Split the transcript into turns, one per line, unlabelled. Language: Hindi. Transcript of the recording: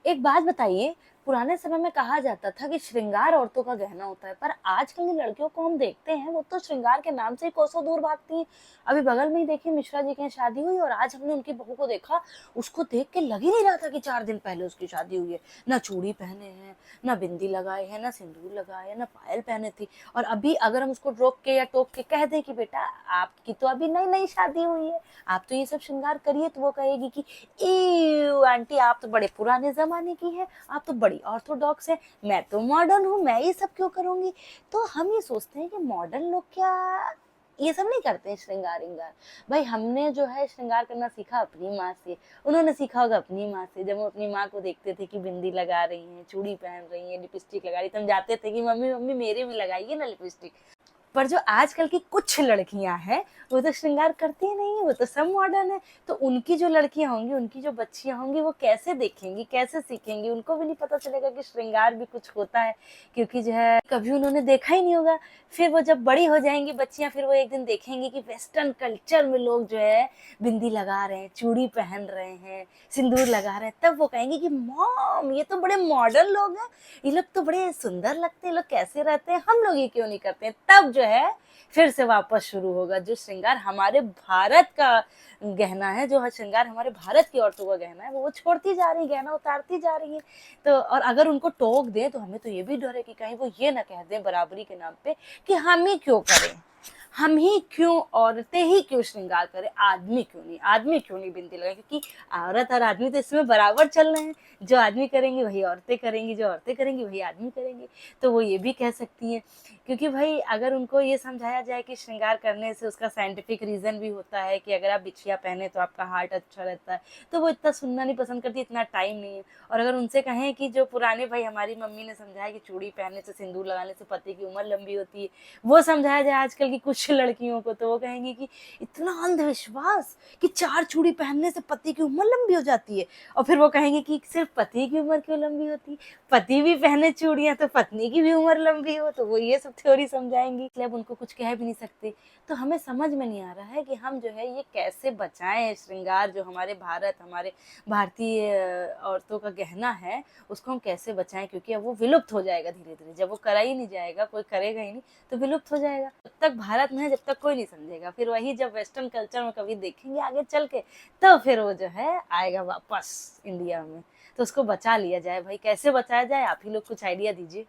एक बात बताइए, पुराने समय में कहा जाता था कि श्रृंगार औरतों का गहना होता है, पर आजकल की लड़कियों को हम देखते हैं, वो तो श्रृंगार के नाम से ही कोसों दूर भागती हैं। अभी बगल में ही देखिए मिश्रा जी के यहाँ शादी हुई और आज हमने उनकी बहू को देखा, उसको देख के लग ही नहीं रहा था कि 4 दिन पहले उसकी शादी हुई है। ना चूड़ी पहने हैं, ना बिंदी लगाए हैं, ना सिंदूर लगाए है, ना पायल पहने थी। और अभी अगर हम उसको रोक के या टोक के कह दें कि बेटा आपकी तो अभी नई-नई शादी हुई है, आप तो ये सब श्रृंगार करिए, तो वो कहेगी कि इव आंटी आप तो बड़े पुराने ज़माने की हैं, आप तो बड़ी ऑर्थोडॉक्स हैं, मैं तो मॉडर्न हूँ, मैं ये सब क्यों करूँगी? तो हम ये सोचते हैं कि मॉडर्न लोग क्या ये सब नहीं करते हैं श्रृंगार-विंगार। भाई हमने जो है श्रृंगार करना सीखा अपनी माँ से, उन्होंने सीखा होगा अपनी माँ से। जब हम अपनी माँ को देखते थे कि बिंदी लगा रही हैं, चूड़ी पहन रही हैं, लिपस्टिक लगा रही हैं, तो हम जाते थे कि मम्मी मम्मी मेरे भी लगाइए ना लिपस्टिक। पर जो आजकल की कुछ लड़कियां हैं वो तो श्रृंगार करती ही नहीं है, वो तो सब मॉडर्न है। तो उनकी जो लड़कियां होंगी, उनकी जो बच्चियां होंगी, वो कैसे देखेंगी, कैसे सीखेंगी? उनको भी नहीं पता चलेगा कि श्रृंगार भी कुछ होता है, क्योंकि जो है कभी उन्होंने देखा ही नहीं होगा। फिर वो जब बड़ी हो जाएंगी बच्चियां, फिर वो एक दिन देखेंगी कि वेस्टर्न कल्चर में लोग जो है बिंदी लगा रहे हैं, चूड़ी पहन रहे हैं, सिंदूर लगा रहे हैं, तब वो कहेंगी कि मॉम ये तो बड़े मॉडर्न लोग हैं, ये लोग तो बड़े सुंदर लगते हैं, लोग कैसे रहते हैं, हम लोग ये क्यों नहीं करते हैं? तब जो है फिर से वापस शुरू होगा जो श्रृंगार हमारे भारत का गहना है, जो श्रृंगार हमारे भारत की औरतों का गहना है, वो छोड़ती जा रही है, गहना उतारती जा रही है। तो और अगर उनको टोक दें तो हमें तो ये भी डर है कि कहीं वो ये ना कह दें बराबरी के नाम पे कि हम ही क्यों करें, हम ही क्यों, औरतें ही क्यों श्रृंगार करें, आदमी क्यों नहीं बिंदी लगाए? क्योंकि औरत और आदमी तो इसमें बराबर चल रहे हैं, जो आदमी करेंगे वही औरतें करेंगी, जो औरतें करेंगी वही आदमी करेंगे। तो वो ये भी कह सकती हैं, क्योंकि भाई अगर उनको ये समझाया जाए कि श्रृंगार करने से उसका साइंटिफिक रीज़न भी होता है कि अगर आप बिछिया पहने तो आपका हार्ट अच्छा रहता है, तो वो इतना सुनना नहीं पसंद करती, इतना टाइम नहीं है। और अगर उनसे कहें कि जो पुराने भाई हमारी मम्मी ने समझाया कि चूड़ी पहनने से, सिंदूर लगाने से पति की उम्र लंबी होती है, वो समझाया जाए आजकल की कुछ लड़कियों को, तो वो कहेंगी कि इतना अंधविश्वास कि 4 चूड़ी पहनने से पति की उम्र लंबी हो जाती है। और फिर वो कहेंगे कि सिर्फ पति की उम्र क्यों लंबी होती है, पति भी पहने चूड़ियां तो पत्नी की भी उम्र लंबी हो, तो वो ये सब थ्योरी समझाएंगी, इसलिए अब उनको कुछ कह भी नहीं सकते। तो हमें समझ में नहीं आ रहा है कि हम जो है ये कैसे बचाएं श्रृंगार, जो हमारे भारत, हमारे भारतीय औरतों का गहना है, उसको हम कैसे बचाएं, क्योंकि अब वो विलुप्त हो जाएगा धीरे धीरे। जब वो करा ही नहीं जाएगा, कोई करेगा ही नहीं, तो विलुप्त हो जाएगा। जब तक भारत में है, जब तक कोई नहीं समझेगा, फिर वही जब वेस्टर्न कल्चर में कभी देखेंगे आगे चल के, तो फिर वो जो है आएगा वापस इंडिया में। तो उसको बचा लिया जाए भाई, कैसे बचाया जाए, आप ही लोग कुछ आइडिया दीजिए।